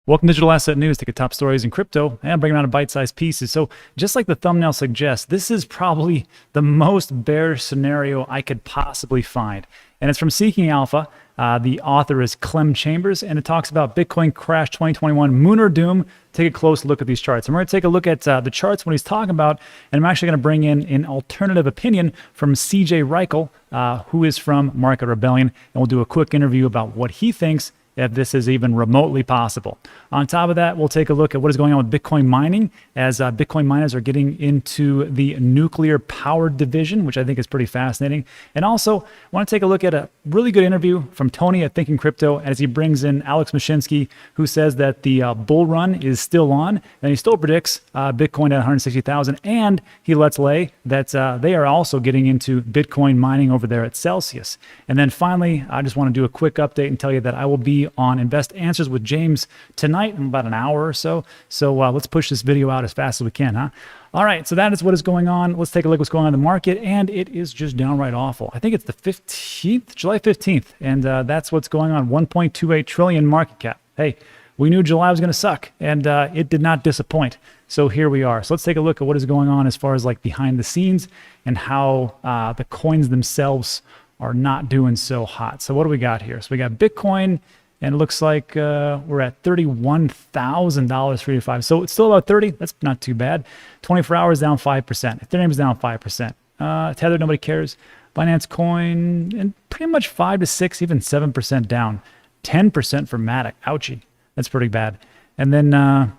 Welcome to Digital Asset News. Take a top stories in crypto and bring them out in bite-sized pieces. So just like the thumbnail suggests, this is probably the most bearish scenario I could possibly find. And it's from Seeking Alpha. The author is Clem Chambers, and it talks about Bitcoin crash 2021, moon or doom. Take a close look at these charts. And we're going to take a look at the charts, what he's talking about, and I'm actually going to bring in an alternative opinion from CJ Reichel, who is from Market Rebellion, and we'll do a quick interview about what he thinks if this is even remotely possible. On top of that, we'll take a look at what is going on with Bitcoin mining as Bitcoin miners are getting into the nuclear power division, which I think is pretty fascinating. And also, I want to take a look at a really good interview from Tony at Thinking Crypto as he brings in Alex Mashinsky, who says that the bull run is still on, and he still predicts Bitcoin at 160,000, and he lets lay that they are also getting into Bitcoin mining over there at Celsius. And then finally, I just want to do a quick update and tell you that I will be on Invest Answers with James tonight in about an hour or so. So let's push this video out as fast as we can, huh? All right, so that is what is going on. Let's take a look at what's going on in the market, and it is just downright awful. I think it's the 15th, July 15th, and that's what's going on, 1.28 trillion market cap. Hey, we knew July was going to suck, and it did not disappoint. So here we are. So let's take a look at what is going on as far as like behind the scenes and how the coins themselves are not doing so hot. So what do we got here? So we got Bitcoin, and it looks like we're at $31,000 for 5. So it's still about 30. That's not too bad. 24 hours down 5%. Ethereum is down 5%. Tether, nobody cares. Binance Coin, and pretty much 5 to 6, even 7% down. 10% for Matic. Ouchie. That's pretty bad. And then,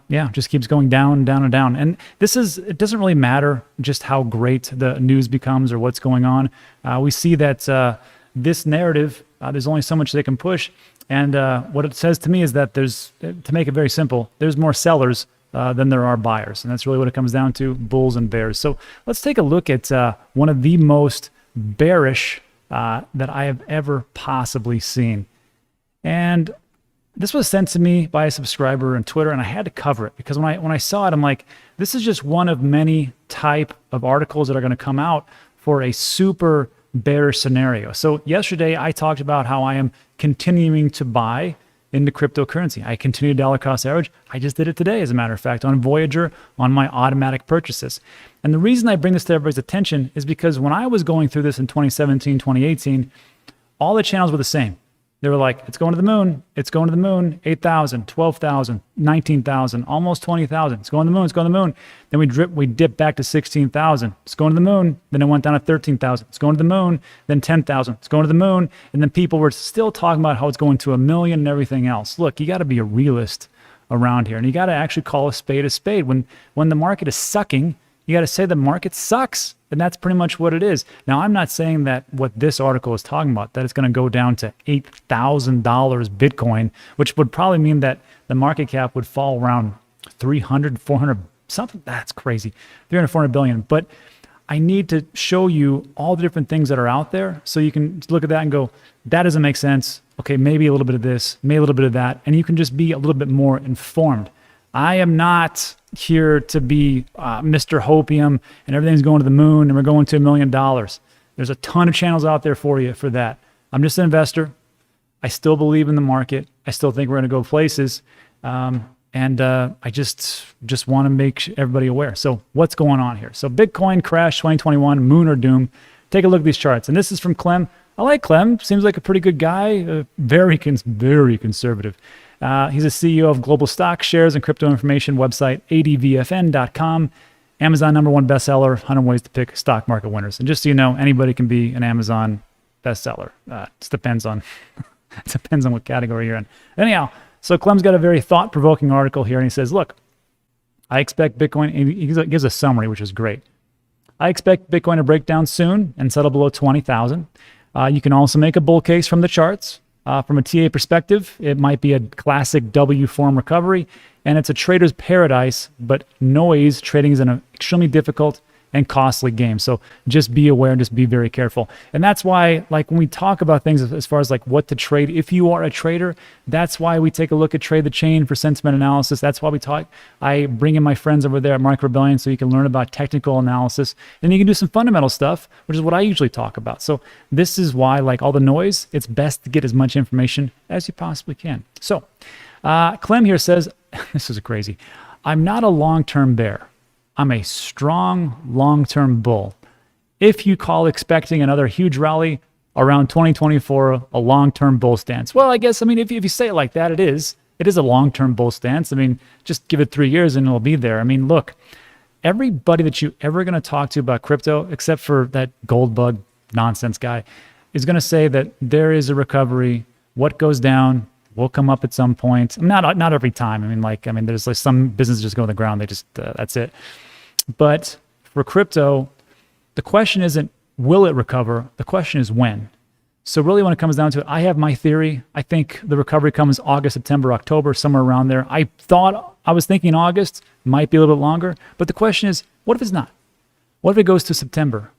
yeah, just keeps going down, down, and down. And it doesn't really matter just how great the news becomes or what's going on. We see that this narrative, there's only so much they can push. And what it says to me is that to make it very simple, there's more sellers than there are buyers. And that's really what it comes down to, bulls and bears. So let's take a look at one of the most bearish that I have ever possibly seen. And this was sent to me by a subscriber on Twitter, and I had to cover it because when I saw it, I'm like, this is just one of many type of articles that are going to come out for a super bearish scenario. So yesterday I talked about how I am continuing to buy into cryptocurrency. I continue dollar cost average. I just did it today, as a matter of fact, on Voyager, on my automatic purchases. And the reason I bring this to everybody's attention is because when I was going through this in 2017, 2018, all the channels were the same. They were like, it's going to the moon. It's going to the moon. 8,000, 12,000, 19,000, almost 20,000. It's going to the moon. It's going to the moon. Then we dipped back to 16,000. It's going to the moon. Then it went down to 13,000. It's going to the moon. Then 10,000. It's going to the moon. And then people were still talking about how it's going to 1 million and everything else. Look, you got to be a realist around here, and you got to actually call a spade a spade. When the market is sucking, you got to say the market sucks. And that's pretty much what it is. Now, I'm not saying that what this article is talking about, that it's going to go down to $8,000 Bitcoin, which would probably mean that the market cap would fall around 300, 400, something. That's crazy. 300, 400 billion. But I need to show you all the different things that are out there so you can look at that and go, that doesn't make sense. Okay, maybe a little bit of this, maybe a little bit of that. And you can just be a little bit more informed. I am not here to be Mr. Hopium and everything's going to the moon and we're going to $1 million. There's a ton of channels out there for you for that. I'm just an investor. I still believe in the market. I still think we're going to go places. I just want to make everybody aware. So what's going on here? So Bitcoin crash 2021, moon or doom. Take a look at these charts. And this is from Clem. I like Clem. Seems like a pretty good guy. Very conservative. He's a CEO of global stock shares and crypto information website, advfn.com. Amazon #1 bestseller, 100 ways to pick stock market winners. And just so you know, anybody can be an Amazon bestseller. It depends on what category you're in. Anyhow, so Clem's got a very thought-provoking article here, and he says, look, I expect Bitcoin, he gives a summary, which is great. I expect Bitcoin to break down soon and settle below 20,000. You can also make a bull case from the charts. From a TA perspective, it might be a classic W form recovery, and it's a trader's paradise, but noise trading is an extremely difficult and costly game. So just be aware and just be very careful. And that's why, like, when we talk about things as far as like what to trade, if you are a trader, that's why we take a look at Trade the Chain for sentiment analysis. That's why I bring in my friends over there at Market Rebellion so you can learn about technical analysis. And you can do some fundamental stuff, which is what I usually talk about. So this is why, like all the noise, it's best to get as much information as you possibly can. So Clem here says, this is crazy. I'm not a long-term bear. I'm a strong long-term bull. If you call expecting another huge rally around 2024 a long-term bull stance. Well, I guess, I mean, if you say it like that, it is a long-term bull stance. I mean, just give it 3 years and it'll be there. I mean, look, everybody that you ever going to talk to about crypto, except for that gold bug nonsense guy, is going to say that there is a recovery. What goes down will come up at some point. Not every time. I mean, there's like some businesses just go to the ground. They just, that's it. But for crypto, the question isn't, will it recover? The question is when. So really when it comes down to it, I have my theory. I think the recovery comes August, September, October, somewhere around there. I was thinking August, might be a little bit longer. But the question is, what if it's not? What if it goes to September?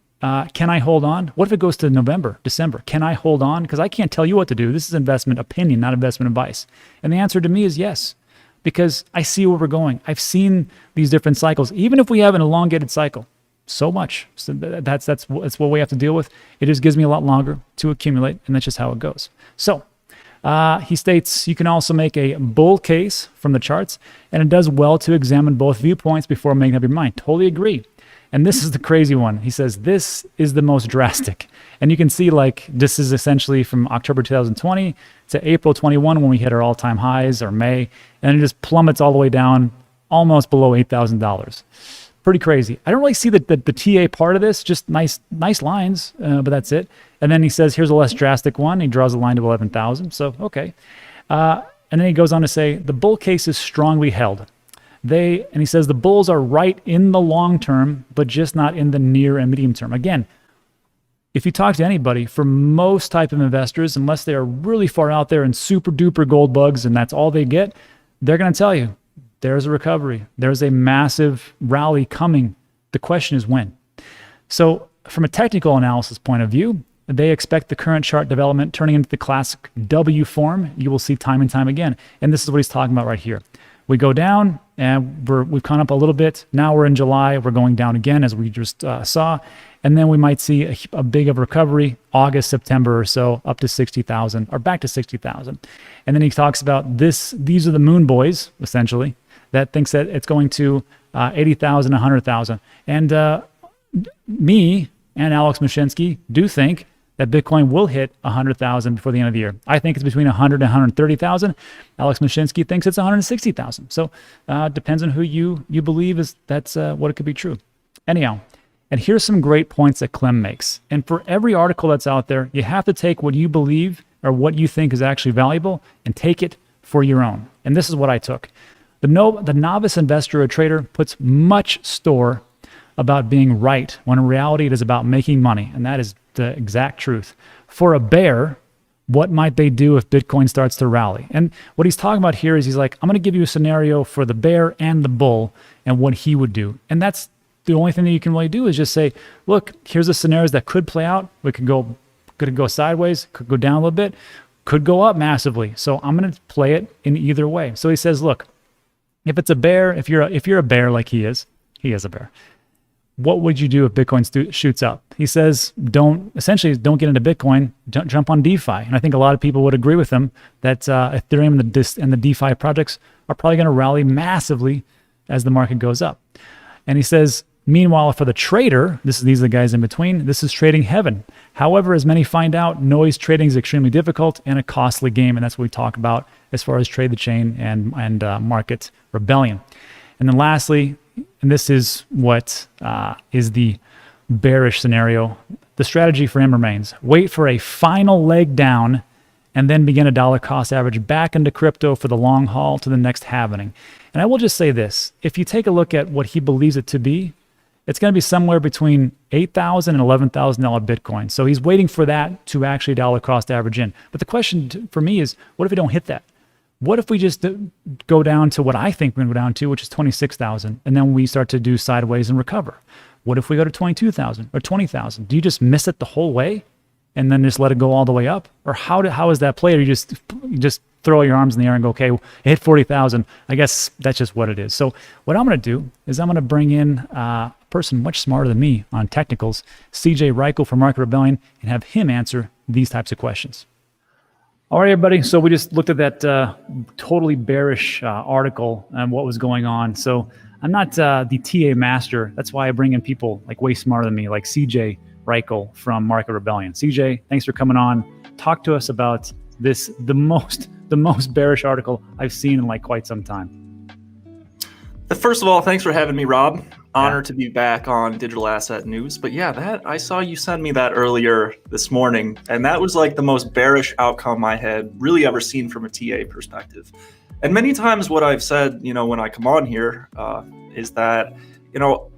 Can I hold on? What if it goes to November, December? Can I hold on? Because I can't tell you what to do. This is investment opinion, not investment advice. And the answer to me is yes, because I see where we're going. I've seen these different cycles. Even if we have an elongated cycle, so much. So that's what we have to deal with. It just gives me a lot longer to accumulate, and that's just how it goes. So he states you can also make a bull case from the charts, and it does well to examine both viewpoints before making up your mind. Totally agree. And this is the crazy one. He says this is the most drastic. And you can see like this is essentially from October 2020 to April 21 when we hit our all-time highs, or May, and it just plummets all the way down almost below $8,000. Pretty crazy. I don't really see the TA part of this, just nice lines, but that's it. And then he says, here's a less drastic one. He draws a line to 11,000. So, okay. And then he goes on to say, the bull case is strongly held. And he says the bulls are right in the long term, but just not in the near and medium term. Again, if you talk to anybody, for most type of investors, unless they are really far out there and super duper gold bugs and that's all they get, they're going to tell you, there's a recovery. There's a massive rally coming. The question is when. So from a technical analysis point of view, they expect the current chart development turning into the classic W form you will see time and time again. And this is what he's talking about right here. We go down and we've gone up a little bit. Now we're in July. We're going down again as we just saw. And then we might see a big of a recovery, August, September or so, up to 60,000 or back to 60,000. And then he talks about this. These are the moon boys, essentially, that thinks that it's going to 80,000, 100,000. And me and Alex Mashinsky do think that Bitcoin will hit 100,000 before the end of the year. I think it's between 100 and 130,000. Alex Mashinsky thinks it's 160,000. So depends on who you believe that's what it could be true. Anyhow, and here's some great points that Clem makes. And for every article that's out there, you have to take what you believe or what you think is actually valuable and take it for your own. And this is what I took. The novice investor or trader puts much store about being right, when in reality it is about making money. And that is the exact truth. For a bear, what might they do if Bitcoin starts to rally? And what he's talking about here is he's like, I'm going to give you a scenario for the bear and the bull and what he would do. And that's the only thing that you can really do is just say, look, here's the scenarios that could play out. Could go sideways, could go down a little bit, could go up massively. So I'm going to play it in either way. So he says, look, if it's a bear, if you're a bear like he is a bear. What would you do if Bitcoin shoots up? He says, don't get into Bitcoin, don't jump on DeFi. And I think a lot of people would agree with him that Ethereum and the DeFi projects are probably going to rally massively as the market goes up. And he says, meanwhile, for the trader, these are the guys in between, this is trading heaven. However, as many find out, noise trading is extremely difficult and a costly game. And that's what we talk about as far as trade the chain and market rebellion. And then lastly, and this is what is the bearish scenario, the strategy for him remains, wait for a final leg down and then begin a dollar cost average back into crypto for the long haul to the next halvening. And I will just say this, if you take a look at what he believes it to be, it's going to be somewhere between $8,000 and $11,000 Bitcoin. So he's waiting for that to actually dollar cost average in. But the question for me is, what if we don't hit that? What if we just go down to what I think we're going to go down to, which is 26,000, and then we start to do sideways and recover? What if we go to 22,000 or 20,000? Do you just miss it the whole way and then just let it go all the way up? Or how is that played? Or you just throw your arms in the air and go, okay, it hit 40,000. I guess that's just what it is. So what I'm going to do is I'm going to bring in a person much smarter than me on technicals, CJ Reichel from Market Rebellion, and have him answer these types of questions. All right, everybody. So we just looked at that totally bearish article and what was going on. So I'm not the TA master. That's why I bring in people like way smarter than me, like CJ Reichel from Market Rebellion. CJ, thanks for coming on. Talk to us about this, the most bearish article I've seen in like quite some time. First of all, thanks for having me, Rob. Honored to be back on Digital Asset News. But yeah, that I saw you send me that earlier this morning, and that was like the most bearish outcome I had really ever seen from a TA perspective. And many times what I've said, when I come on here, is that,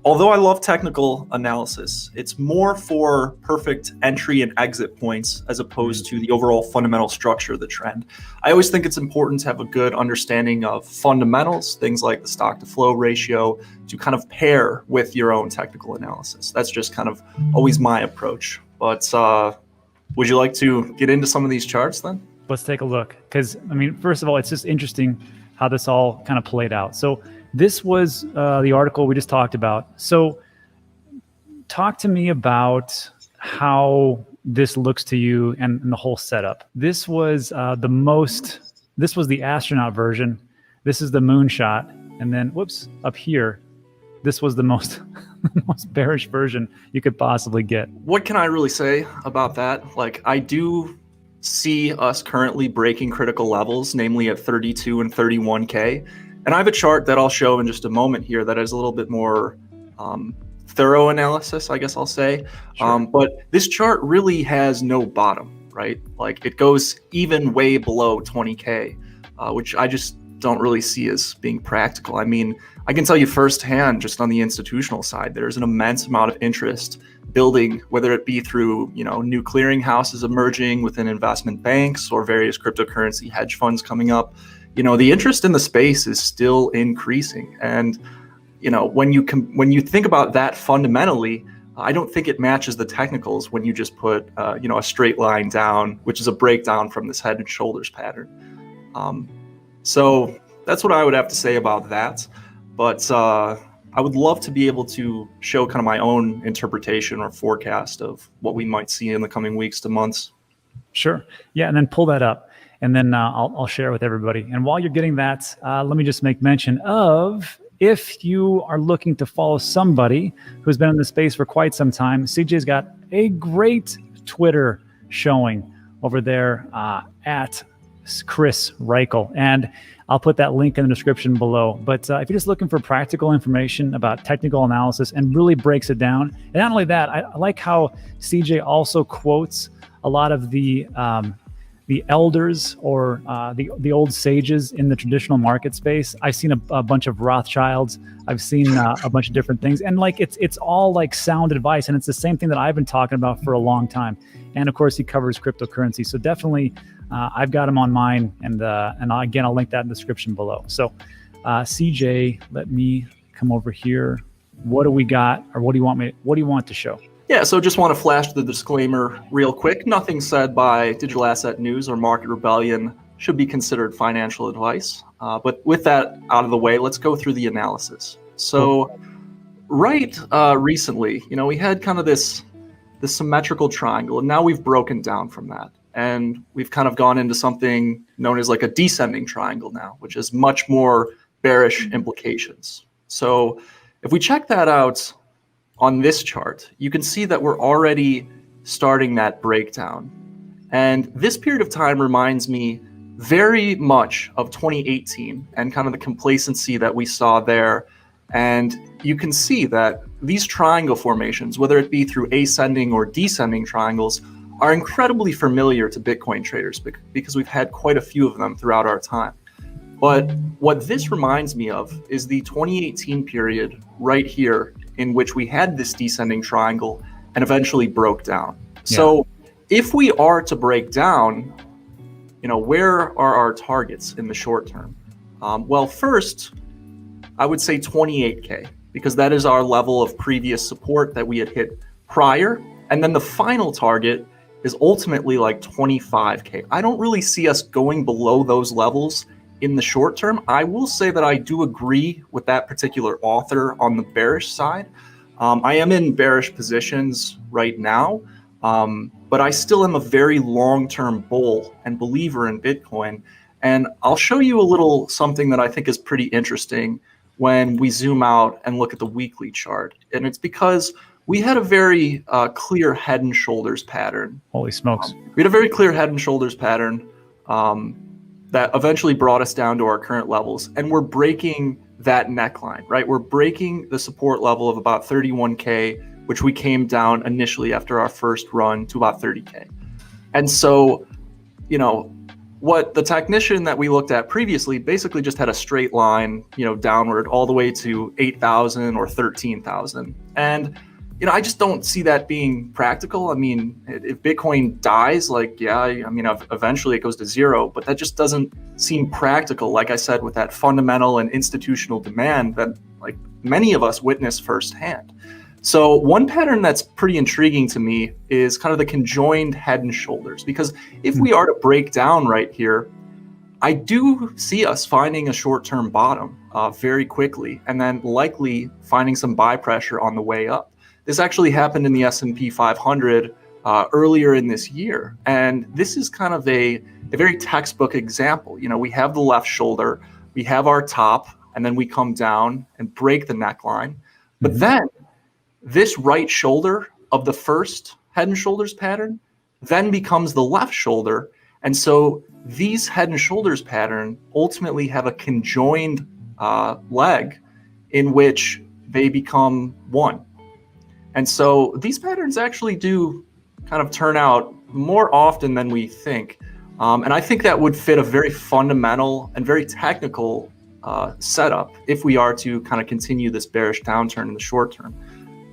although I love technical analysis, it's more for perfect entry and exit points as opposed to the overall fundamental structure of the trend. I always think it's important to have a good understanding of fundamentals, things like the stock to flow ratio, to kind of pair with your own technical analysis. That's just kind of always my approach. But would you like to get into some of these charts then? Let's take a look. Because, first of all, it's just interesting how this all kind of played out. So this was the article we just talked about. So talk to me about how this looks to you and the whole setup. This was this was the astronaut version. This is the moonshot. And then, whoops, up here, this was the most bearish version you could possibly get. What can I really say about that? Like, I do see us currently breaking critical levels, namely at 32 and 31K. And I have a chart that I'll show in just a moment here that is a little bit more thorough analysis, I guess I'll say. Sure. But this chart really has no bottom, right? Like, it goes even way below 20K, which I just don't really see as being practical. I mean, I can tell you firsthand, just on the institutional side, there's an immense amount of interest building, whether it be through, new clearing houses emerging within investment banks or various cryptocurrency hedge funds coming up. The interest in the space is still increasing. And, when you think about that fundamentally, I don't think it matches the technicals when you just put, a straight line down, which is a breakdown from this head and shoulders pattern. So that's what I would have to say about that. But I would love to be able to show kind of my own interpretation or forecast of what we might see in the coming weeks to months. Sure. Yeah, and then pull that up. And then I'll share with everybody. And while you're getting that, let me just make mention of, if you are looking to follow somebody who's been in the space for quite some time, CJ's got a great Twitter showing over there at Chris Reichel. And I'll put that link in the description below. But if you're just looking for practical information about technical analysis and really breaks it down, and not only that, I like how CJ also quotes a lot of the elders or the old sages in the traditional market space. I've seen a bunch of Rothschilds. I've seen a bunch of different things, and like it's all like sound advice, and it's the same thing that I've been talking about for a long time. And of course, he covers cryptocurrency, so definitely I've got him on mine, and again, I'll link that in the description below. So CJ, let me come over here. What do we got, or what do you want to show? Yeah, so just want to flash the disclaimer real quick. Nothing said by Digital Asset News or Market Rebellion should be considered financial advice. But with that out of the way, let's go through the analysis. So recently, we had kind of this symmetrical triangle, and now we've broken down from that. And we've kind of gone into something known as like a descending triangle now, which has much more bearish implications. So if we check that out on this chart, you can see that we're already starting that breakdown. And this period of time reminds me very much of 2018 and kind of the complacency that we saw there. And you can see that these triangle formations, whether it be through ascending or descending triangles, are incredibly familiar to Bitcoin traders because we've had quite a few of them throughout our time. But what this reminds me of is the 2018 period right here, in which we had this descending triangle and eventually broke down. Yeah. So if we are to break down, where are our targets in the short term? Well, first, I would say 28K, because that is our level of previous support that we had hit prior. And then the final target is ultimately like 25K. I don't really see us going below those levels in the short term. I will say that I do agree with that particular author on the bearish side. I am in bearish positions right now. but I still am a very long-term bull and believer in Bitcoin. And I'll show you a little something that I think is pretty interesting when we zoom out and look at the weekly chart. And it's because we had a very clear head and shoulders pattern. Holy smokes. We had a very clear head and shoulders pattern that eventually brought us down to our current levels. And we're breaking that neckline, right? We're breaking the support level of about 31K, which we came down initially after our first run to about 30K. And so, you know, what the technician that we looked at previously basically just had a straight line, you know, downward all the way to 8,000 or 13,000. And, you know, I just don't see that being practical. I mean, if Bitcoin dies, like, yeah, I mean, eventually it goes to zero, but that just doesn't seem practical. Like I said, with that fundamental and institutional demand that like many of us witness firsthand. So one pattern that's pretty intriguing to me is kind of the conjoined head and shoulders, because if we are to break down right here, I do see us finding a short-term bottom very quickly, and then likely finding some buy pressure on the way up. This actually happened in the S&P 500 earlier in this year, and this is kind of a very textbook example. You know, we have the left shoulder, we have our top, and then we come down and break the neckline, but then this right shoulder of the first head and shoulders pattern then becomes the left shoulder. And so these head and shoulders pattern ultimately have a conjoined leg in which they become one. And so these patterns actually do kind of turn out more often than we think. And I think that would fit a very fundamental and very technical setup if we are to kind of continue this bearish downturn in the short term.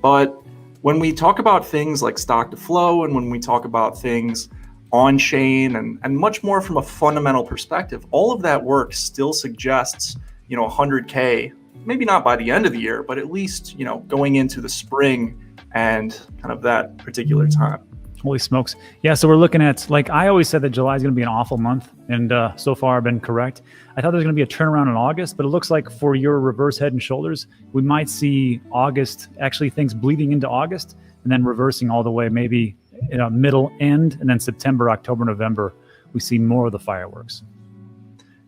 But when we talk about things like stock to flow, and when we talk about things on chain and much more from a fundamental perspective, all of that work still suggests, you know, 100K, maybe not by the end of the year, but at least, you know, going into the spring and kind of that particular time. Holy smokes. Yeah, so we're looking at, like I always said that July is going to be an awful month, and so far I've been correct. I thought there was going to be a turnaround in August, but it looks like for your reverse head and shoulders, we might see August, actually things bleeding into August, and then reversing all the way, maybe in a middle end, and then September, October, November, we see more of the fireworks.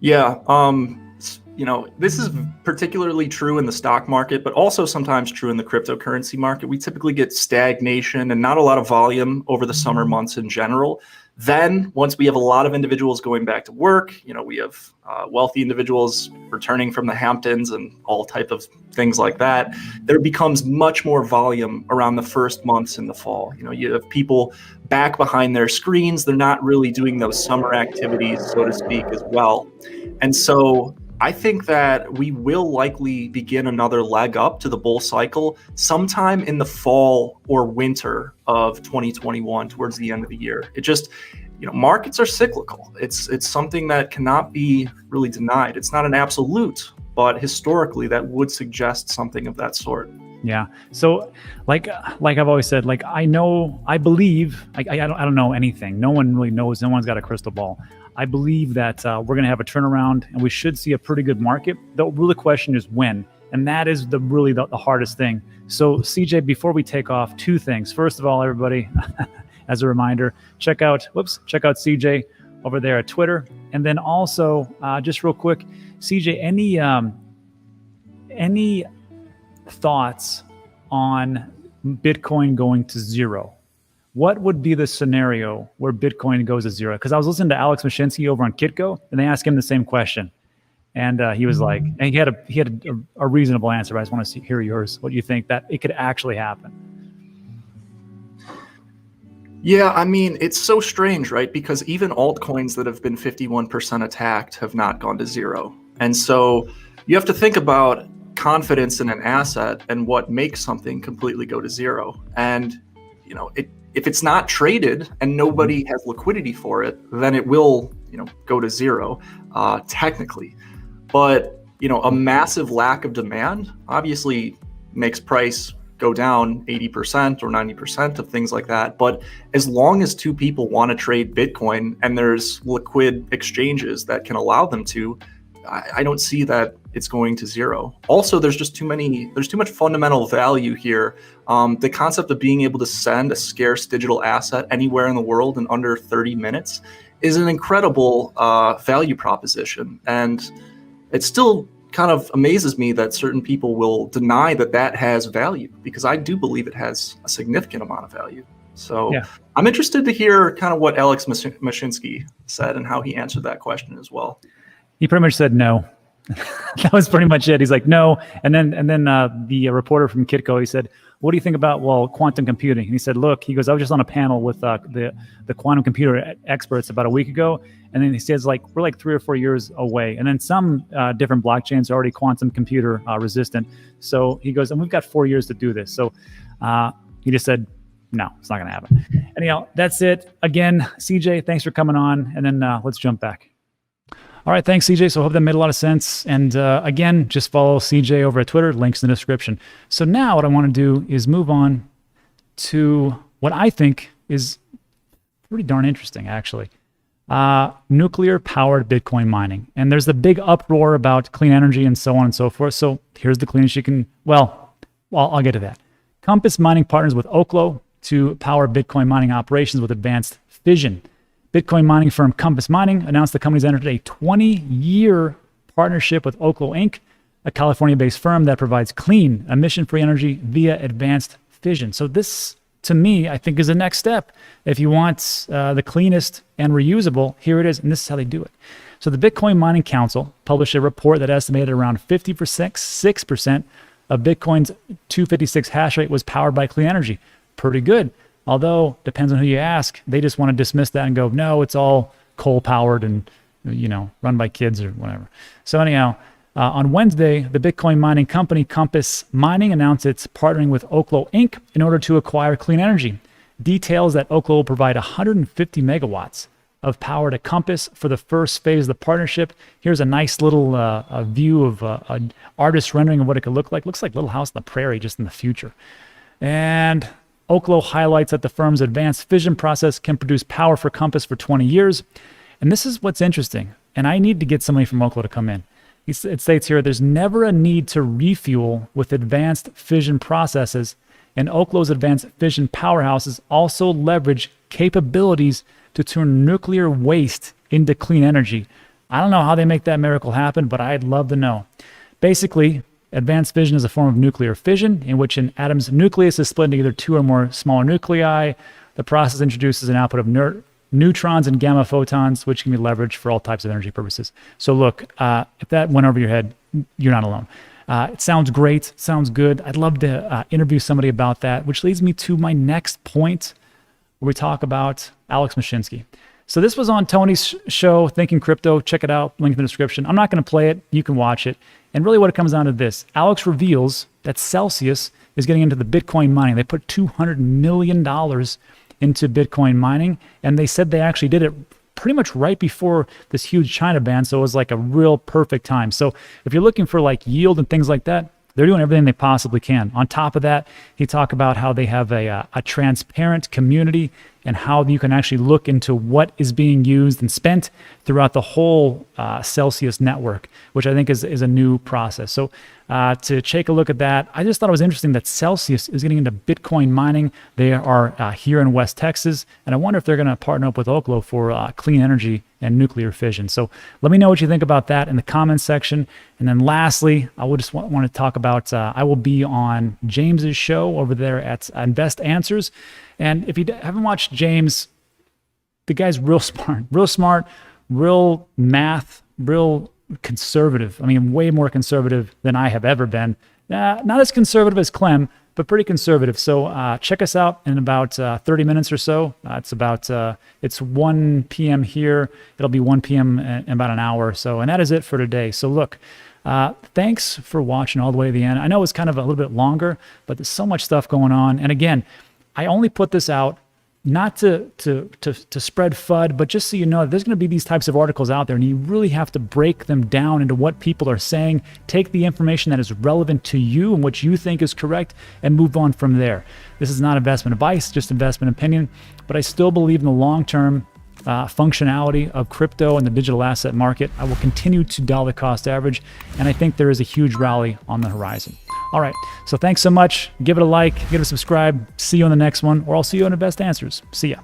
Yeah, you know, this is particularly true in the stock market, but also sometimes true in the cryptocurrency market. We typically get stagnation and not a lot of volume over the summer months in general. Then once we have a lot of individuals going back to work, you know, we have wealthy individuals returning from the Hamptons and all type of things like that, there becomes much more volume around the first months in the fall. You know, you have people back behind their screens. They're not really doing those summer activities, so to speak, as well. And so I think that we will likely begin another leg up to the bull cycle sometime in the fall or winter of 2021, towards the end of the year. It just, you know, markets are cyclical. It's something that cannot be really denied. It's not an absolute, but historically that would suggest something of that sort. Yeah. So like I've always said, like I believe, I don't know anything. No one really knows. No one's got a crystal ball. I believe that we're going to have a turnaround and we should see a pretty good market. The real question is when, and that is really the hardest thing. So CJ, before we take off, two things. First of all, everybody, as a reminder, check out CJ over there at Twitter. And then also, just real quick, CJ, any thoughts on Bitcoin going to zero? What would be the scenario where Bitcoin goes to zero? Because I was listening to Alex Mashinsky over on Kitco, and they asked him the same question, and he was like, and he had a reasonable answer. But I just want to hear yours. What do you think that it could actually happen? Yeah, I mean, it's so strange, right? Because even altcoins that have been 51% attacked have not gone to zero, and so you have to think about confidence in an asset and what makes something completely go to zero. And you know, if it's not traded and nobody has liquidity for it, then it will, you know, go to zero, technically. But you know, a massive lack of demand obviously makes price go down 80% or 90% of things like that. But as long as two people want to trade Bitcoin and there's liquid exchanges that can allow them to, I don't see that it's going to zero. Also, there's too much fundamental value here. The concept of being able to send a scarce digital asset anywhere in the world in under 30 minutes is an incredible value proposition. And it still kind of amazes me that certain people will deny that has value, because I do believe it has a significant amount of value. So yeah. I'm interested to hear kind of what Alex Mashinsky said and how he answered that question as well. He pretty much said no. That was pretty much it. He's like, no. And then the reporter from Kitco, he said, what do you think about, quantum computing? And he said, look, he goes, I was just on a panel with the quantum computer experts about a week ago. And then he says, we're like 3 or 4 years away. And then some different blockchains are already quantum computer resistant. So he goes, and we've got 4 years to do this. So he just said, no, it's not going to happen. Anyhow, that's it. Again, CJ, thanks for coming on. And then let's jump back. All right, thanks, CJ. So I hope that made a lot of sense. And again, just follow CJ over at Twitter, links in the description. So now what I want to do is move on to what I think is pretty darn interesting, actually. Nuclear-powered Bitcoin mining. And there's the big uproar about clean energy and so on and so forth. So here's the cleanest you can, I'll get to that. Compass Mining partners with Oklo to power Bitcoin mining operations with advanced fission. Bitcoin mining firm Compass Mining announced the company's entered a 20-year partnership with Oklo Inc., a California-based firm that provides clean, emission-free energy via advanced fission. So this, to me, I think is the next step. If you want the cleanest and reusable, here it is, and this is how they do it. So the Bitcoin Mining Council published a report that estimated around 6% of Bitcoin's 256 hash rate was powered by clean energy. Pretty good. Although, depends on who you ask, they just want to dismiss that and go, no, it's all coal-powered and, run by kids or whatever. So anyhow, on Wednesday, the Bitcoin mining company Compass Mining announced it's partnering with Oklo Inc. in order to acquire clean energy. Details that Oklo will provide 150 megawatts of power to Compass for the first phase of the partnership. Here's a nice little view of an artist's rendering of what it could look like. Looks like Little House on the Prairie just in the future. And Oklo highlights that the firm's advanced fission process can produce power for Compass for 20 years. And this is what's interesting. And I need to get somebody from Oklo to come in. It states here, there's never a need to refuel with advanced fission processes. And Oklo's advanced fission powerhouses also leverage capabilities to turn nuclear waste into clean energy. I don't know how they make that miracle happen, but I'd love to know. Basically, advanced fission is a form of nuclear fission in which an atom's nucleus is split into either 2 or more smaller nuclei. The process introduces an output of neutrons and gamma photons, which can be leveraged for all types of energy purposes. So look, if that went over your head, you're not alone. It sounds great, sounds good. I'd love to interview somebody about that, which leads me to my next point where we talk about Alex Mashinsky. So this was on Tony's show, Thinking Crypto. Check it out, link in the description. I'm not going to play it. You can watch it. And really what it comes down to this, Alex reveals that Celsius is getting into the Bitcoin mining. They put $200 million into Bitcoin mining, and they said they actually did it pretty much right before this huge China ban, so it was like a real perfect time. So if you're looking for like yield and things like that, they're doing everything they possibly can. On top of that, he talked about how they have a transparent community and how you can actually look into what is being used and spent throughout the whole Celsius network, which I think is a new process. So to take a look at that, I just thought it was interesting that Celsius is getting into Bitcoin mining. They are here in West Texas, and I wonder if they're going to partner up with Oklo for clean energy and nuclear fission. So let me know what you think about that in the comments section. And then lastly, I would just want to talk about, I will be on James's show over there at Invest Answers. And if you haven't watched James, the guy's real smart, real math, real conservative. I mean, way more conservative than I have ever been. Not as conservative as Clem, but pretty conservative. So check us out in about 30 minutes or so. It's 1 p.m. here. It'll be 1 p.m. in about an hour or so. And that is it for today. So look, thanks for watching all the way to the end. I know it's kind of a little bit longer, but there's so much stuff going on. And again, I only put this out not to spread FUD, but just so you know, there's going to be these types of articles out there, and you really have to break them down into what people are saying, take the information that is relevant to you and what you think is correct, and move on from there. This is not investment advice, just investment opinion, but I still believe in the long term functionality of crypto and the digital asset market. I will continue to dollar cost average, and I think there is a huge rally on the horizon. All right, so thanks so much. Give it a like, give it a subscribe. See you on the next one, or I'll see you on Invest Answers. See ya.